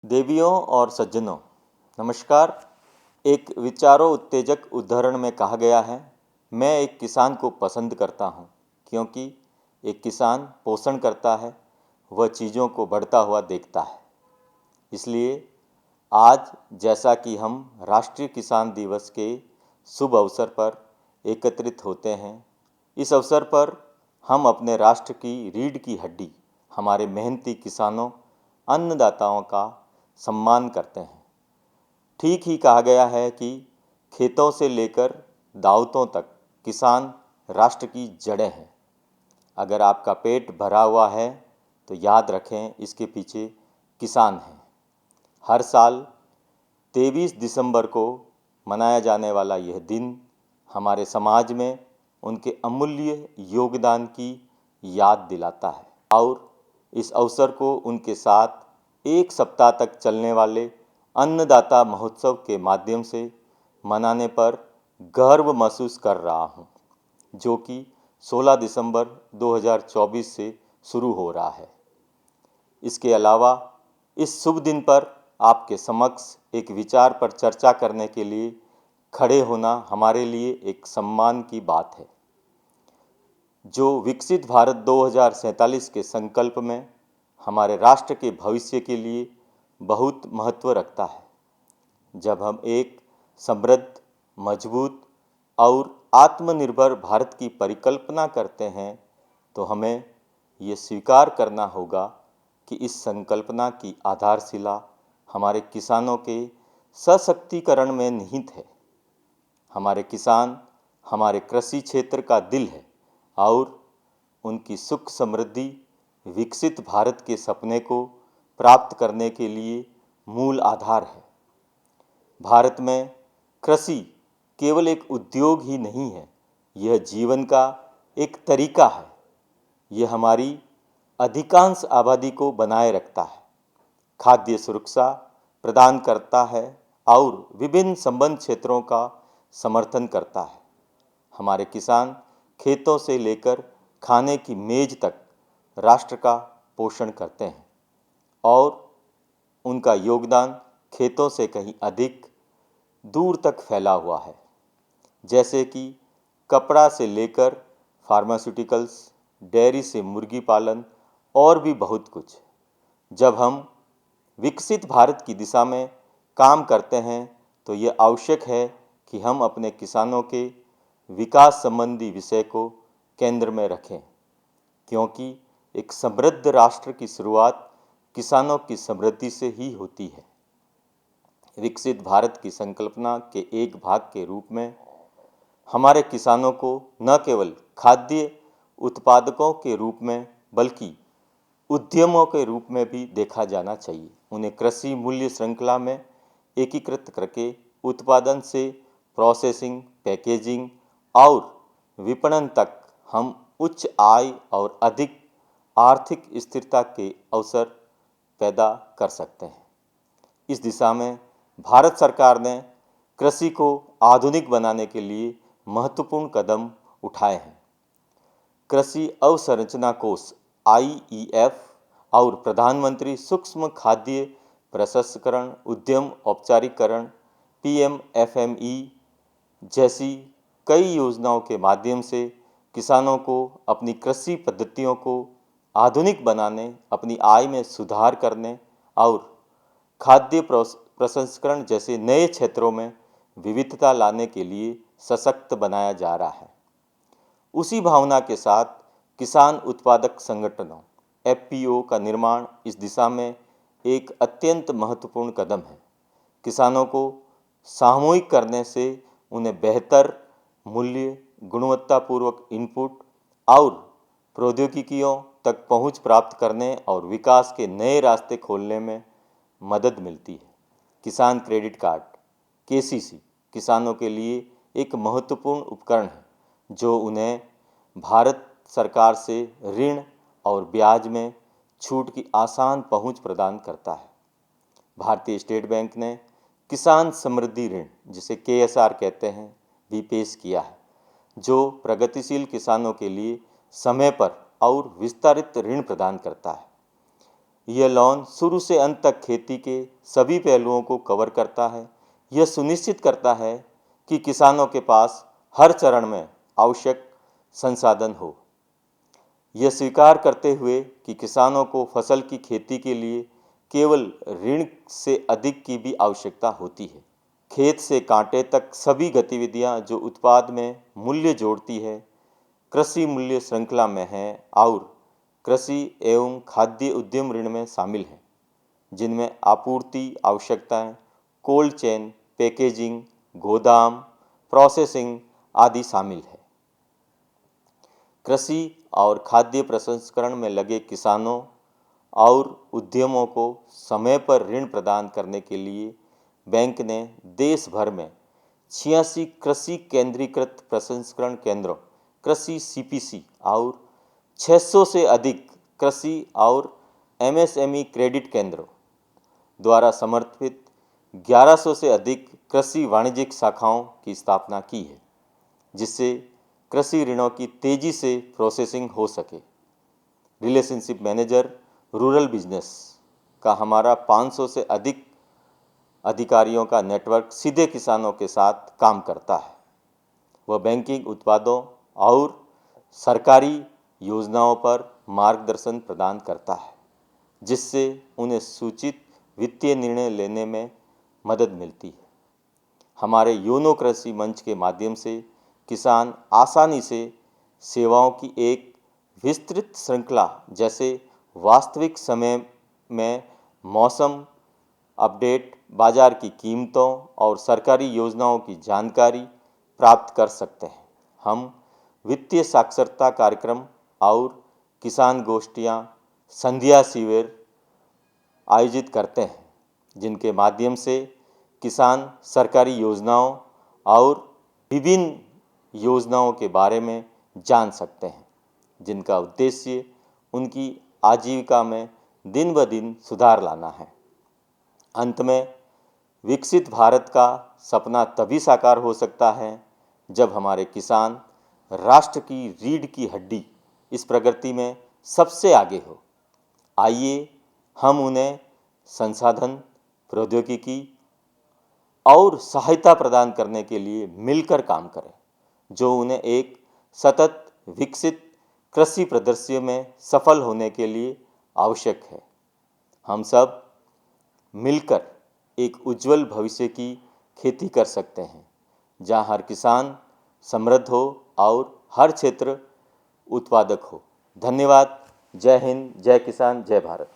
देवियों और सज्जनों, नमस्कार। एक विचारों उत्तेजक उद्धरण में कहा गया है, मैं एक किसान को पसंद करता हूँ क्योंकि एक किसान पोषण करता है, वह चीज़ों को बढ़ता हुआ देखता है। इसलिए आज जैसा कि हम राष्ट्रीय किसान दिवस के शुभ अवसर पर एकत्रित होते हैं, इस अवसर पर हम अपने राष्ट्र की रीढ़ की हड्डी, हमारे मेहनती किसानों, अन्नदाताओं का सम्मान करते हैं। ठीक ही कहा गया है कि खेतों से लेकर दावतों तक किसान राष्ट्र की जड़ें हैं। अगर आपका पेट भरा हुआ है तो याद रखें, इसके पीछे किसान हैं। हर साल 23 दिसंबर को मनाया जाने वाला यह दिन हमारे समाज में उनके अमूल्य योगदान की याद दिलाता है और इस अवसर को उनके साथ एक सप्ताह तक चलने वाले अन्नदाता महोत्सव के माध्यम से मनाने पर गर्व महसूस कर रहा हूँ, जो कि 16 दिसंबर 2024 से शुरू हो रहा है। इसके अलावा इस शुभ दिन पर आपके समक्ष एक विचार पर चर्चा करने के लिए खड़े होना हमारे लिए एक सम्मान की बात है, जो विकसित भारत 2047 के संकल्प में हमारे राष्ट्र के भविष्य के लिए बहुत महत्व रखता है। जब हम एक समृद्ध, मजबूत और आत्मनिर्भर भारत की परिकल्पना करते हैं, तो हमें ये स्वीकार करना होगा कि इस संकल्पना की आधारशिला हमारे किसानों के सशक्तिकरण में निहित है। हमारे किसान हमारे कृषि क्षेत्र का दिल है और उनकी सुख समृद्धि विकसित भारत के सपने को प्राप्त करने के लिए मूल आधार है। भारत में कृषि केवल एक उद्योग ही नहीं है, यह जीवन का एक तरीका है। यह हमारी अधिकांश आबादी को बनाए रखता है, खाद्य सुरक्षा प्रदान करता है और विभिन्न संबंध क्षेत्रों का समर्थन करता है। हमारे किसान खेतों से लेकर खाने की मेज तक राष्ट्र का पोषण करते हैं और उनका योगदान खेतों से कहीं अधिक दूर तक फैला हुआ है, जैसे कि कपड़ा से लेकर फार्मास्यूटिकल्स, डेयरी से मुर्गी पालन और भी बहुत कुछ। जब हम विकसित भारत की दिशा में काम करते हैं तो ये आवश्यक है कि हम अपने किसानों के विकास संबंधी विषय को केंद्र में रखें, क्योंकि एक समृद्ध राष्ट्र की शुरुआत किसानों की समृद्धि से ही होती है। विकसित भारत की संकल्पना के एक भाग के रूप में हमारे किसानों को न केवल खाद्य उत्पादकों के रूप में बल्कि उद्यमों के रूप में भी देखा जाना चाहिए। उन्हें कृषि मूल्य श्रृंखला में एकीकृत करके उत्पादन से प्रोसेसिंग, पैकेजिंग और विपणन तक हम उच्च आय और अधिक आर्थिक स्थिरता के अवसर पैदा कर सकते हैं। इस दिशा में भारत सरकार ने कृषि को आधुनिक बनाने के लिए महत्वपूर्ण कदम उठाए हैं। कृषि अवसंरचना कोष IEF और प्रधानमंत्री सूक्ष्म खाद्य प्रसंस्करण उद्यम औपचारिकरण PMFME जैसी कई योजनाओं के माध्यम से किसानों को अपनी कृषि पद्धतियों को आधुनिक बनाने, अपनी आय में सुधार करने और खाद्य प्रसंस्करण जैसे नए क्षेत्रों में विविधता लाने के लिए सशक्त बनाया जा रहा है। उसी भावना के साथ किसान उत्पादक संगठनों FPO का निर्माण इस दिशा में एक अत्यंत महत्वपूर्ण कदम है। किसानों को सामूहिक करने से उन्हें बेहतर मूल्य, गुणवत्तापूर्वक इनपुट और प्रौद्योगिकियों तक पहुंच प्राप्त करने और विकास के नए रास्ते खोलने में मदद मिलती है। किसान क्रेडिट कार्ड KCC किसानों के लिए एक महत्वपूर्ण उपकरण है, जो उन्हें भारत सरकार से ऋण और ब्याज में छूट की आसान पहुंच प्रदान करता है। भारतीय स्टेट बैंक ने किसान समृद्धि ऋण, जिसे KSR कहते हैं, भी पेश किया है, जो प्रगतिशील किसानों के लिए समय पर और विस्तारित ऋण प्रदान करता है। यह लोन शुरू से अंत तक खेती के सभी पहलुओं को कवर करता है। यह सुनिश्चित करता है कि किसानों के पास हर चरण में आवश्यक संसाधन हो। यह स्वीकार करते हुए कि किसानों को फसल की खेती के लिए केवल ऋण से अधिक की भी आवश्यकता होती है। खेत से कांटे तक सभी गतिविधियां जो उत्पाद में मूल्य जोड़ती है, कृषि मूल्य श्रृंखला में है और कृषि एवं खाद्य उद्यम ऋण में शामिल हैं, जिनमें आपूर्ति आवश्यकताएं, कोल्ड चेन, पैकेजिंग, गोदाम, प्रोसेसिंग आदि शामिल है। कृषि और खाद्य प्रसंस्करण में लगे किसानों और उद्यमों को समय पर ऋण प्रदान करने के लिए बैंक ने देश भर में 86 कृषि केंद्रीकृत प्रसंस्करण केंद्रों कृषि CPC और 600 से अधिक कृषि और MSME क्रेडिट केंद्रों द्वारा समर्थित 1100 से अधिक कृषि वाणिज्यिक शाखाओं की स्थापना की है, जिससे कृषि ऋणों की तेजी से प्रोसेसिंग हो सके। रिलेशनशिप मैनेजर रूरल बिजनेस का हमारा 500 से अधिक अधिकारियों का नेटवर्क सीधे किसानों के साथ काम करता है। वह बैंकिंग उत्पादों और सरकारी योजनाओं पर मार्गदर्शन प्रदान करता है, जिससे उन्हें सूचित वित्तीय निर्णय लेने में मदद मिलती है। हमारे योनो कृषि मंच के माध्यम से किसान आसानी से सेवाओं की एक विस्तृत श्रृंखला जैसे वास्तविक समय में मौसम अपडेट, बाजार की कीमतों और सरकारी योजनाओं की जानकारी प्राप्त कर सकते हैं। हम वित्तीय साक्षरता कार्यक्रम और किसान गोष्ठियाँ, संध्या शिविर आयोजित करते हैं, जिनके माध्यम से किसान सरकारी योजनाओं और विभिन्न योजनाओं के बारे में जान सकते हैं, जिनका उद्देश्य उनकी आजीविका में दिन ब दिन सुधार लाना है। अंत में विकसित भारत का सपना तभी साकार हो सकता है जब हमारे किसान राष्ट्र की रीढ़ की हड्डी इस प्रगति में सबसे आगे हो। आइए हम उन्हें संसाधन, प्रौद्योगिकी और सहायता प्रदान करने के लिए मिलकर काम करें, जो उन्हें एक सतत विकसित कृषि परिदृश्य में सफल होने के लिए आवश्यक है। हम सब मिलकर एक उज्जवल भविष्य की खेती कर सकते हैं, जहां हर किसान समृद्ध हो और हर क्षेत्र उत्पादक हो। धन्यवाद। जय हिंद, जय किसान, जय भारत।